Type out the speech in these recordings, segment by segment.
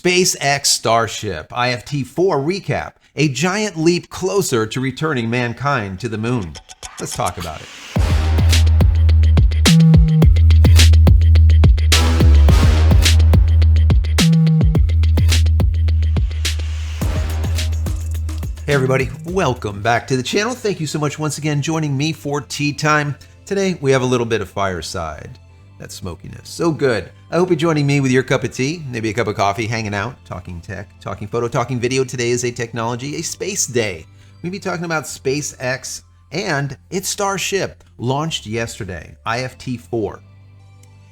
SpaceX Starship IFT-4 recap, a giant leap closer to returning mankind to the moon. Let's talk about it. Hey everybody, welcome back to the channel. Thank you so much once again joining me for tea time. Today we have a little bit of fireside. That smokiness, so good. I hope you're joining me with your cup of tea, maybe a cup of coffee, hanging out, talking tech, talking photo, talking video. Today is a technology, a space day. We'll be talking about SpaceX and its Starship, launched yesterday, IFT-4.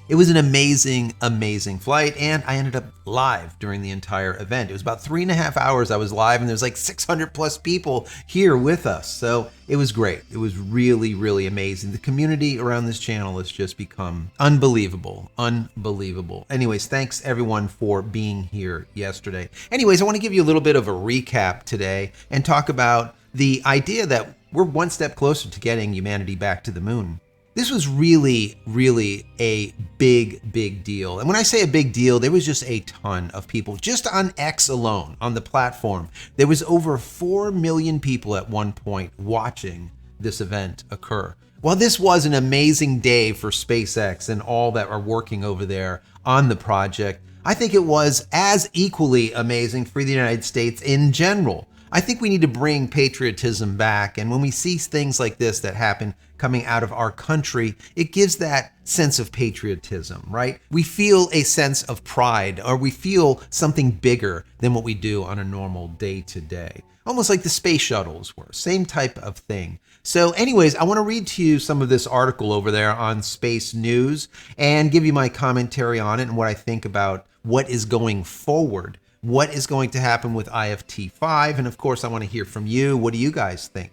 It was an amazing, amazing flight, and I ended up live during the entire event. It was about 3.5 hours I was live, and there's like 600 plus people here with us. So it was great. It was really, really amazing. The community around this channel has just become unbelievable, unbelievable. Anyways, thanks everyone for being here yesterday. Anyways, I want to give you a little bit of a recap today and talk about the idea that we're one step closer to getting humanity back to the moon. This was really, really a big deal. And when I say a big deal, there was just a ton of people. Just on X alone, on the platform, there was over 4 million people at one point watching this event occur. While this was an amazing day for SpaceX and all that are working over there on the project, I think it was as equally amazing for the United States in general. I think we need to bring patriotism back, and when we see things like this that happen coming out of our country, it gives that sense of patriotism, right? We feel a sense of pride, or we feel something bigger than what we do on a normal day-to-day. Almost like the space shuttles were, same type of thing. So anyways, I want to read to you some of this article over there on Space News and give you my commentary on it and what I think about what is going forward. What is going to happen with IFT-5? And of course, I want to hear from you. What do you guys think?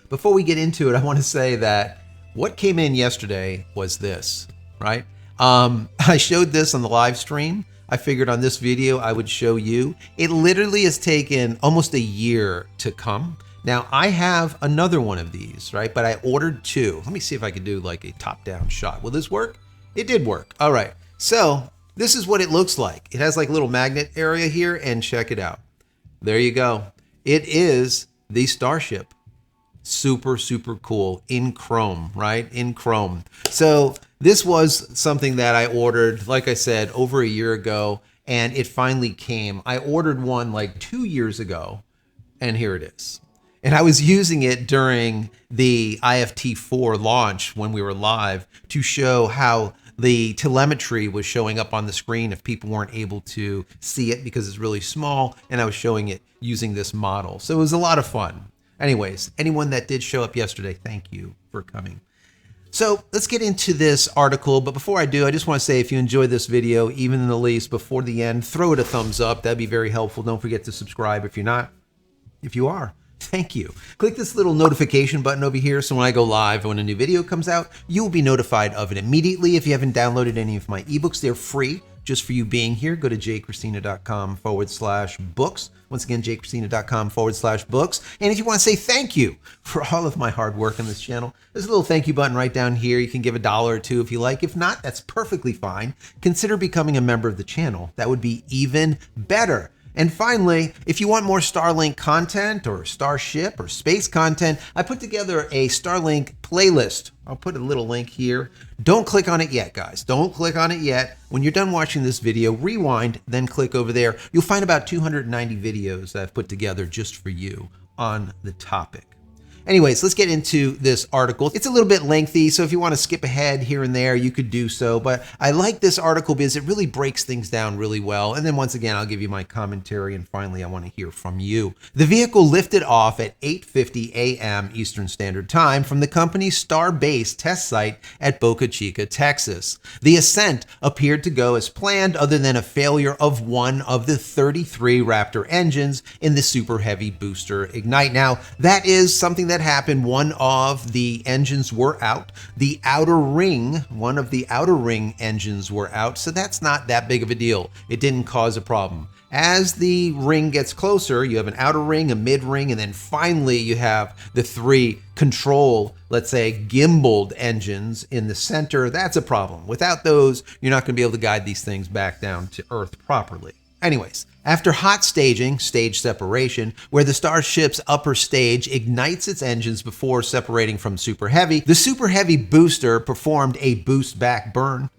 Before we get into it, I want to say that what came in yesterday was this, right? I showed this on the live stream. I figured on this video, I would show you. It literally has taken almost a year to come. Now, I have another one of these, right? But I ordered 2. Let me see if I could do like a top-down shot. Will this work? It did work. All right. So this is what it looks like. It has like a little magnet area here, and check it out. There you go. It is the Starship. Super, super cool in chrome, right? In chrome. So this was something that I ordered, like I said, over a year ago, and it finally came. I ordered one like 2 years ago, and here it is. And I was using it during the IFT-4 launch when we were live to show how the telemetry was showing up on the screen if people weren't able to see it because it's really small, and I was showing it using this model. So it was a lot of fun. Anyways, anyone that did show up yesterday, thank you for coming. So let's get into this article, but before I do, I just want to say if you enjoyed this video, even in the least, before the end, throw it a thumbs up. That'd be very helpful. Don't forget to subscribe if you're not. If you are, thank you. Click this little notification button over here so when I go live, when a new video comes out, you'll be notified of it immediately. If you haven't downloaded any of my ebooks, they're free just for you being here. Go to JCristina.com/books. Once again, JCristina.com/books. And if you want to say thank you for all of my hard work on this channel, there's a little thank you button right down here. You can give $1 or $2 if you like. If not, that's perfectly fine. Consider becoming a member of the channel. That would be even better. And finally, if you want more Starlink content or Starship or space content, I put together a Starlink playlist. I'll put a little link here. Don't click on it yet, guys. Don't click on it yet. When you're done watching this video, rewind, then click over there. You'll find about 290 videos that I've put together just for you on the topic. Anyways, let's get into this article. It's a little bit lengthy, so if you want to skip ahead here and there, you could do so. But I like this article because it really breaks things down really well. And then once again, I'll give you my commentary. And finally, I want to hear from you. The vehicle lifted off at 8:50 a.m. Eastern Standard Time from the company's Starbase test site at Boca Chica, Texas. The ascent appeared to go as planned other than a failure of one of the 33 Raptor engines in the Super Heavy booster Ignite. Now, that is something that happened. One of the engines were out. The outer ring, one of the outer ring engines were out, so that's not that big of a deal. It didn't cause a problem. As the ring gets closer, you have an outer ring, a mid ring, and then finally you have the 3 control, let's say, gimbaled engines in the center. That's a problem. Without those, you're not going to be able to guide these things back down to Earth properly. Anyways, after hot staging, stage separation, where the Starship's upper stage ignites its engines before separating from Super Heavy, the Super Heavy booster performed a boost back burn,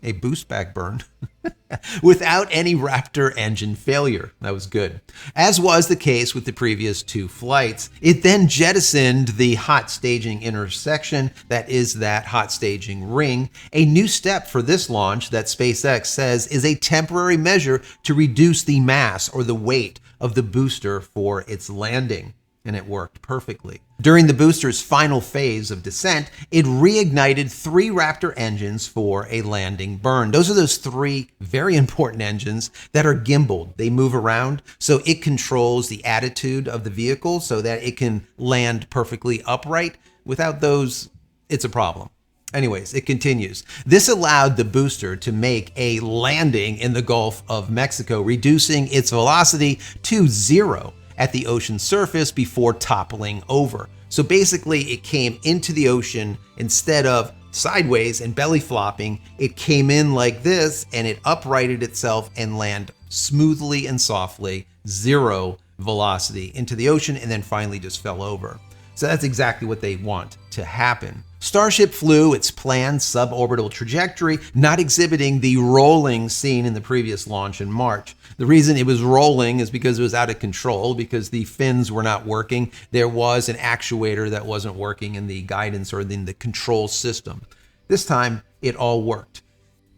without any Raptor engine failure. That was good. As was the case with the previous 2 flights. It then jettisoned the hot staging intersection, that is that hot staging ring, a new step for this launch that SpaceX says is a temporary measure to reduce the mass or the weight of the booster for its landing. And it worked perfectly. During the booster's final phase of descent, it reignited 3 Raptor engines for a landing burn. Those are those 3 very important engines that are gimbaled. They move around, so it controls the attitude of the vehicle so that it can land perfectly upright. Without those, it's a problem. Anyways, it continues. This allowed the booster to make a landing in the Gulf of Mexico, reducing its velocity to 0 at the ocean surface before toppling over. So basically it came into the ocean instead of sideways and belly flopping. It came in like this and it uprighted itself and landed smoothly and softly, 0 velocity into the ocean, and then finally just fell over. So that's exactly what they want to happen. Starship flew its planned suborbital trajectory, not exhibiting the rolling seen in the previous launch in March. The reason it was rolling is because it was out of control, because the fins were not working. There was an actuator that wasn't working in the guidance or in the control system. This time, it all worked.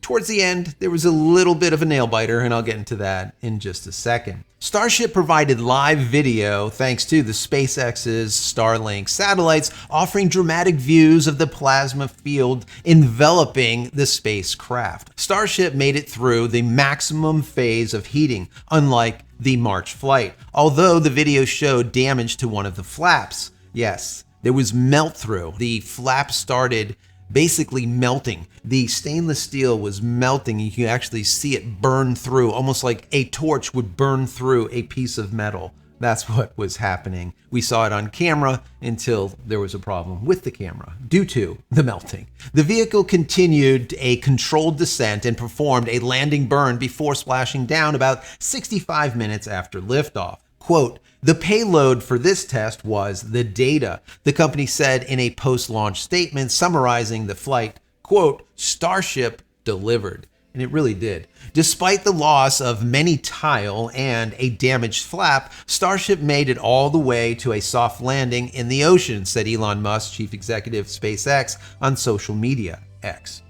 Towards the end, there was a little bit of a nail biter, and I'll get into that in just a second. Starship provided live video thanks to the SpaceX's Starlink satellites, offering dramatic views of the plasma field enveloping the spacecraft. Starship made it through the maximum phase of heating, unlike the March flight, although the video showed damage to one of the flaps. Yes, there was melt through. The flap started basically melting. The stainless steel was melting. You can actually see it burn through, almost like a torch would burn through a piece of metal. That's what was happening. We saw it on camera until there was a problem with the camera due to the melting. The vehicle continued a controlled descent and performed a landing burn before splashing down about 65 minutes after liftoff. Quote, "The payload for this test was the data," the company said in a post-launch statement summarizing the flight. Quote, "Starship delivered." And it really did. Despite the loss of many tile and a damaged flap, Starship made it all the way to a soft landing in the ocean, said Elon Musk, chief executive of SpaceX, on social media, X.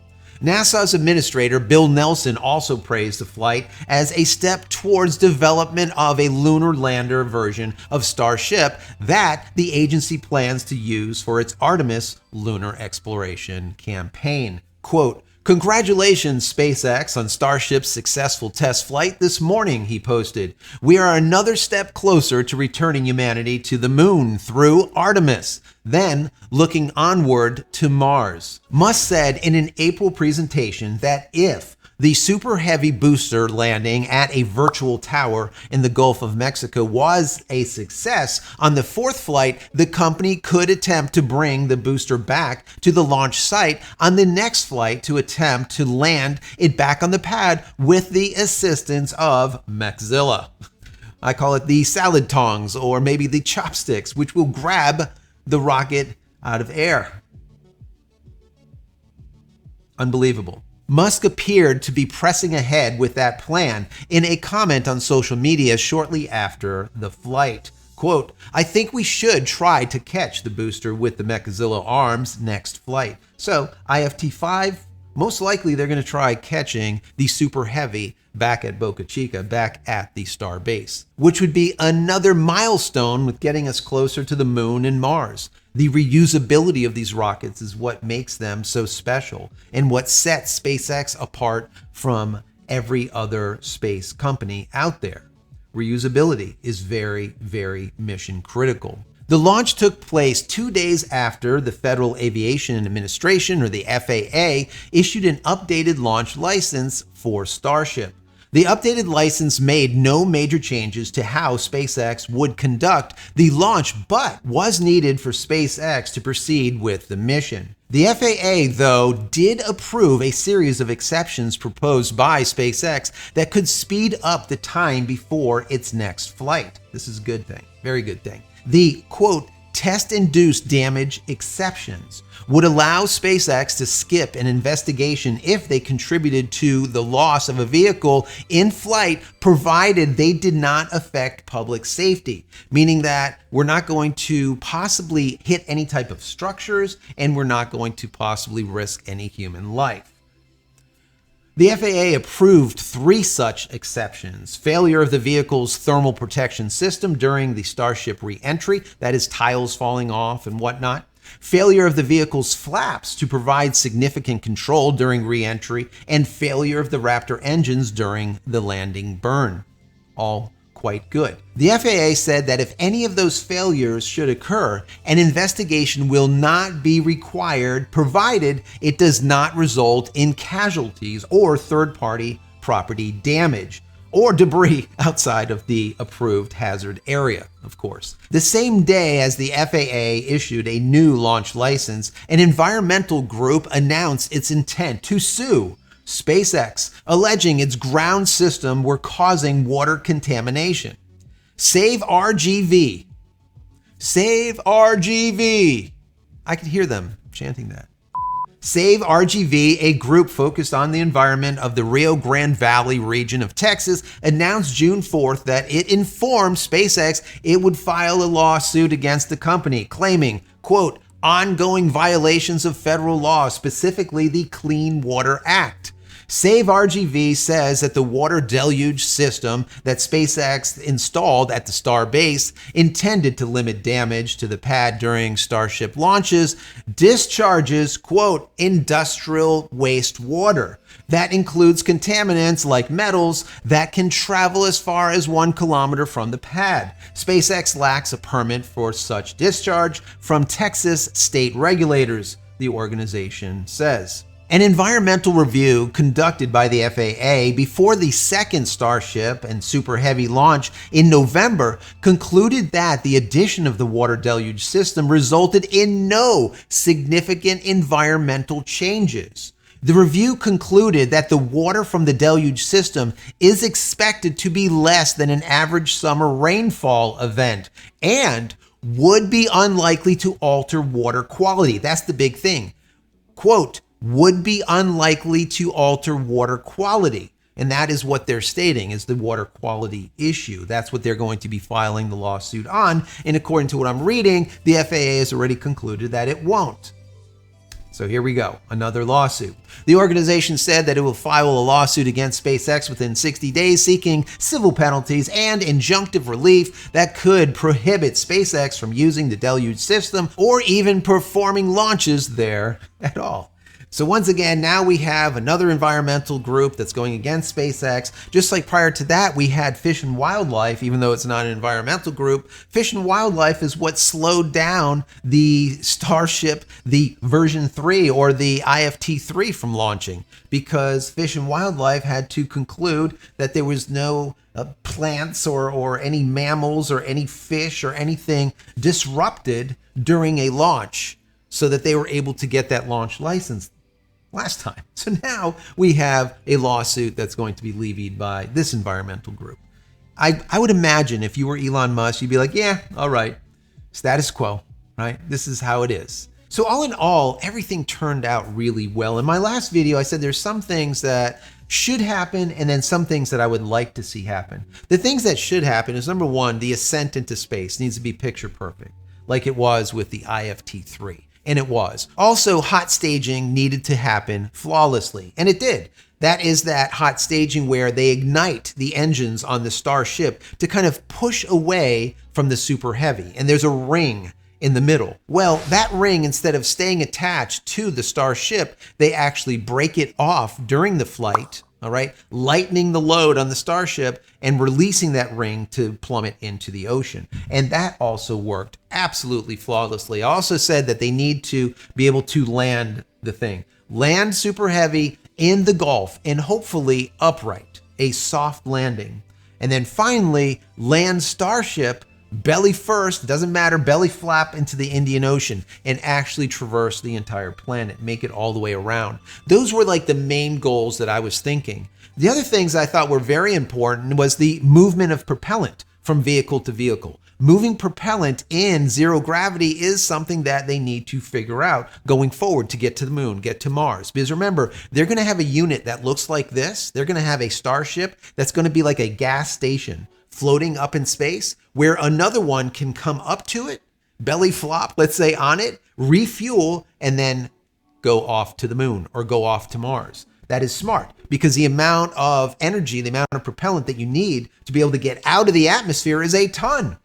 NASA's administrator, Bill Nelson, also praised the flight as a step towards development of a lunar lander version of Starship that the agency plans to use for its Artemis lunar exploration campaign. Quote, "Congratulations, SpaceX, on Starship's successful test flight this morning," he posted. "We are another step closer to returning humanity to the moon through Artemis, then looking onward to Mars." Musk said in an April presentation that if the Super Heavy booster landing at a virtual tower in the Gulf of Mexico was a success, on the 4th flight, the company could attempt to bring the booster back to the launch site on the next flight to attempt to land it back on the pad with the assistance of mechazilla. I call it the salad tongs, or maybe the chopsticks, which will grab the rocket out of air. Unbelievable. Musk appeared to be pressing ahead with that plan in a comment on social media shortly after the flight. Quote, "I think we should try to catch the booster with the mechazilla arms next flight." So IFT-5, most likely they're going to try catching the Super Heavy back at Boca Chica, back at the star base, which would be another milestone with getting us closer to the moon and Mars. The reusability of these rockets is what makes them so special and what sets SpaceX apart from every other space company out there. Reusability is very, very mission critical. The launch took place 2 days after the Federal Aviation Administration, or the FAA, issued an updated launch license for Starship. The updated license made no major changes to how SpaceX would conduct the launch, but was needed for SpaceX to proceed with the mission. The FAA, though, did approve a series of exceptions proposed by SpaceX that could speed up the time before its next flight. This is a good thing, very good thing. The, quote, test-induced damage exceptions would allow SpaceX to skip an investigation if they contributed to the loss of a vehicle in flight, provided they did not affect public safety, meaning that we're not going to possibly hit any type of structures and we're not going to possibly risk any human life. The FAA approved 3 such exceptions: failure of the vehicle's thermal protection system during the Starship re-entry, that is tiles falling off and whatnot; failure of the vehicle's flaps to provide significant control during re-entry; and failure of the Raptor engines during the landing burn. All quite good. The FAA said that if any of those failures should occur, an investigation will not be required, provided it does not result in casualties or third-party property damage or debris outside of the approved hazard area, of course. The same day as the FAA issued a new launch license, an environmental group announced its intent to sue SpaceX, alleging its ground system were causing water contamination. Save RGV. Save RGV. I could hear them chanting that. Save RGV, a group focused on the environment of the Rio Grande Valley region of Texas, announced June 4th that it informed SpaceX it would file a lawsuit against the company, claiming, quote, ongoing violations of federal law, specifically the Clean Water Act. Save RGV says that the water deluge system that SpaceX installed at the Star base, intended to limit damage to the pad during Starship launches, discharges, quote, industrial wastewater. That includes contaminants like metals that can travel as far as 1 kilometer from the pad. SpaceX lacks a permit for such discharge from Texas state regulators, the organization says. An environmental review conducted by the FAA before the second Starship and Super Heavy launch in November concluded that the addition of the water deluge system resulted in no significant environmental changes. The review concluded that the water from the deluge system is expected to be less than an average summer rainfall event and would be unlikely to alter water quality. That's the big thing. Quote, would be unlikely to alter water quality. And that is what they're stating is the water quality issue. That's what they're going to be filing the lawsuit on. And according to what I'm reading, the FAA has already concluded that it won't. So here we go, another lawsuit. The organization said that it will file a lawsuit against SpaceX within 60 days, seeking civil penalties and injunctive relief that could prohibit SpaceX from using the deluge system or even performing launches there at all. So once again, now we have another environmental group that's going against SpaceX. Just like prior to that, we had Fish and Wildlife, even though it's not an environmental group. Fish and Wildlife is what slowed down the Starship, the version 3 or the IFT-3 from launching, because Fish and Wildlife had to conclude that there was no plants or any mammals or any fish or anything disrupted during a launch, so that they were able to get that launch license last time. So now we have a lawsuit that's going to be levied by this environmental group. I would imagine if you were Elon Musk, you'd be like, yeah, all right, status quo, right? This is how it is. So all in all, everything turned out really well. In my last video, I said there's some things that should happen and then some things that I would like to see happen. The things that should happen is, number one, the ascent into space needs to be picture perfect, like it was with the IFT-3. And it was. Also, hot staging needed to happen flawlessly, and it did. That is that hot staging where they ignite the engines on the Starship to kind of push away from the Super Heavy, and there's a ring in the middle. Well, that ring, instead of staying attached to the Starship, they actually break it off during the flight, all right, lightening the load on the Starship and releasing that ring to plummet into the ocean. And that also worked absolutely flawlessly. I also said that they need to be able to land the thing. Land Super Heavy in the Gulf and hopefully upright, a soft landing. And then finally land Starship belly first, doesn't matter, belly flap into the Indian Ocean and actually traverse the entire planet, make it all the way around. Those were like the main goals that I was thinking. The other things I thought were very important was the movement of propellant from vehicle to vehicle. Moving propellant in zero gravity is something that they need to figure out going forward to get to the moon, get to Mars. Because remember, they're going to have a unit that looks like this. They're going to have a Starship that's going to be like a gas station floating up in space, where another one can come up to it, belly flop, let's say, on it, refuel, and then go off to the moon or go off to Mars. That is smart, because the amount of energy, the amount of propellant that you need to be able to get out of the atmosphere is a ton.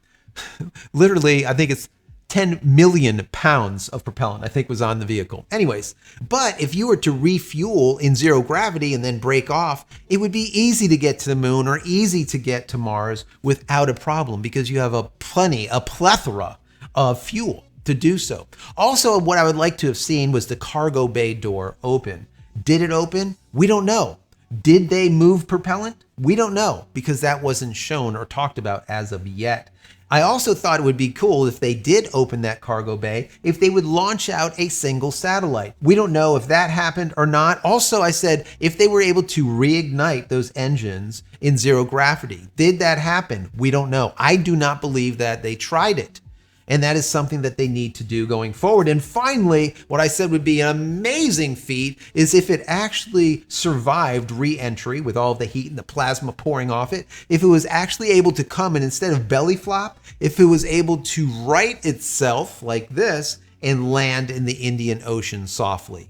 Literally, I think it's 10 million pounds of propellant, I think, was on the vehicle. Anyways, but if you were to refuel in zero gravity and then break off, it would be easy to get to the moon or easy to get to Mars without a problem, because you have a plethora of fuel to do so. Also, what I would like to have seen was the cargo bay door open. Did it open? We don't know. Did they move propellant? We don't know, because that wasn't shown or talked about as of yet. I also thought it would be cool if they did open that cargo bay, if they would launch out a single satellite. We don't know if that happened or not. Also, I said if they were able to reignite those engines in zero gravity. Did that happen? We don't know. I do not believe that they tried it. And that is something that they need to do going forward. And finally, what I said would be an amazing feat is if it actually survived re-entry with all of the heat and the plasma pouring off it, if it was actually able to come and instead of belly flop, if it was able to right itself like this and land in the Indian Ocean softly.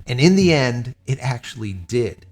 And in the end, it actually did.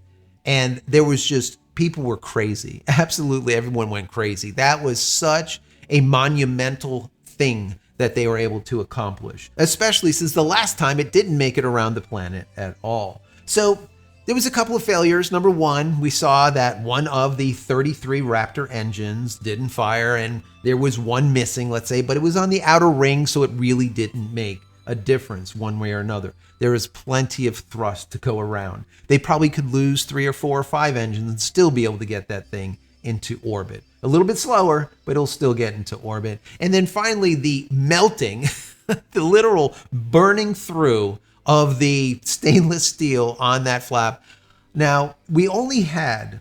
And there was just, people were crazy. Absolutely, everyone went crazy. That was such a monumental thing that they were able to accomplish, especially since the last time it didn't make it around the planet at all. So there was a couple of failures. Number one, we saw that one of the 33 Raptor engines didn't fire, and there was one missing, let's say, but it was on the outer ring, so it really didn't make a difference one way or another. There is plenty of thrust to go around. They probably could lose 3 or 4 or 5 engines and still be able to get that thing into orbit. A little bit slower, but it'll still get into orbit. And then finally, the melting, the literal burning through of the stainless steel on that flap. Now, we only had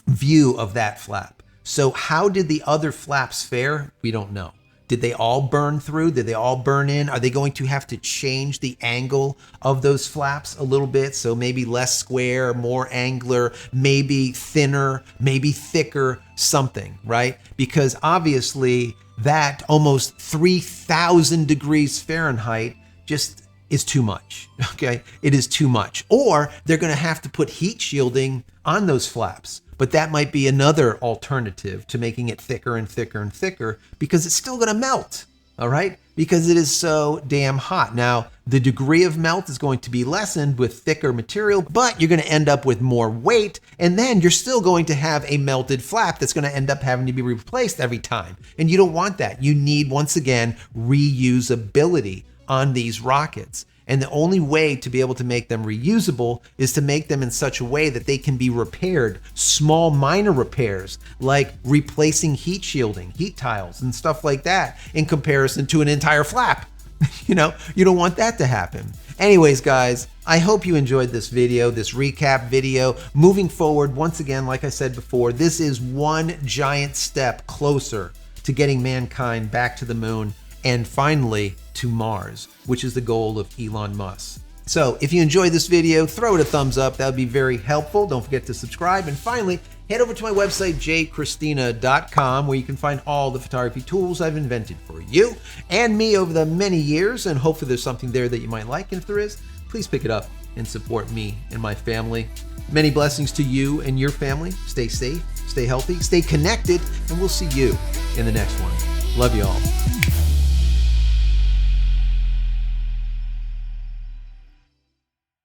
view of that flap. So how did the other flaps fare? We don't know. Did they all burn through? Did they all burn in? Are they going to have to change the angle of those flaps a little bit? So maybe less square, more angular, maybe thinner, maybe thicker, something, right? Because obviously that almost 3,000 degrees Fahrenheit just is too much, okay? It is too much. Or they're gonna have to put heat shielding on those flaps. But that might be another alternative to making it thicker and thicker and thicker, because it's still gonna melt, all right? Because it is so damn hot. Now, the degree of melt is going to be lessened with thicker material, but you're gonna end up with more weight, and then you're still going to have a melted flap that's gonna end up having to be replaced every time. And you don't want that. You need, once again, reusability on these rockets. And the only way to be able to make them reusable is to make them in such a way that they can be repaired. Small minor repairs, like replacing heat shielding, heat tiles and stuff like that, in comparison to an entire flap. You know, you don't want that to happen. Anyways, guys, I hope you enjoyed this video, this recap video. Moving forward, once again, like I said before, this is one giant step closer to getting mankind back to the moon and finally to Mars, which is the goal of Elon Musk. So if you enjoyed this video, throw it a thumbs up. That would be very helpful. Don't forget to subscribe. And finally, head over to my website, JCristina.com, where you can find all the photography tools I've invented for you and me over the many years. And hopefully there's something there that you might like. And if there is, please pick it up and support me and my family. Many blessings to you and your family. Stay safe, stay healthy, stay connected, and we'll see you in the next one. Love you all.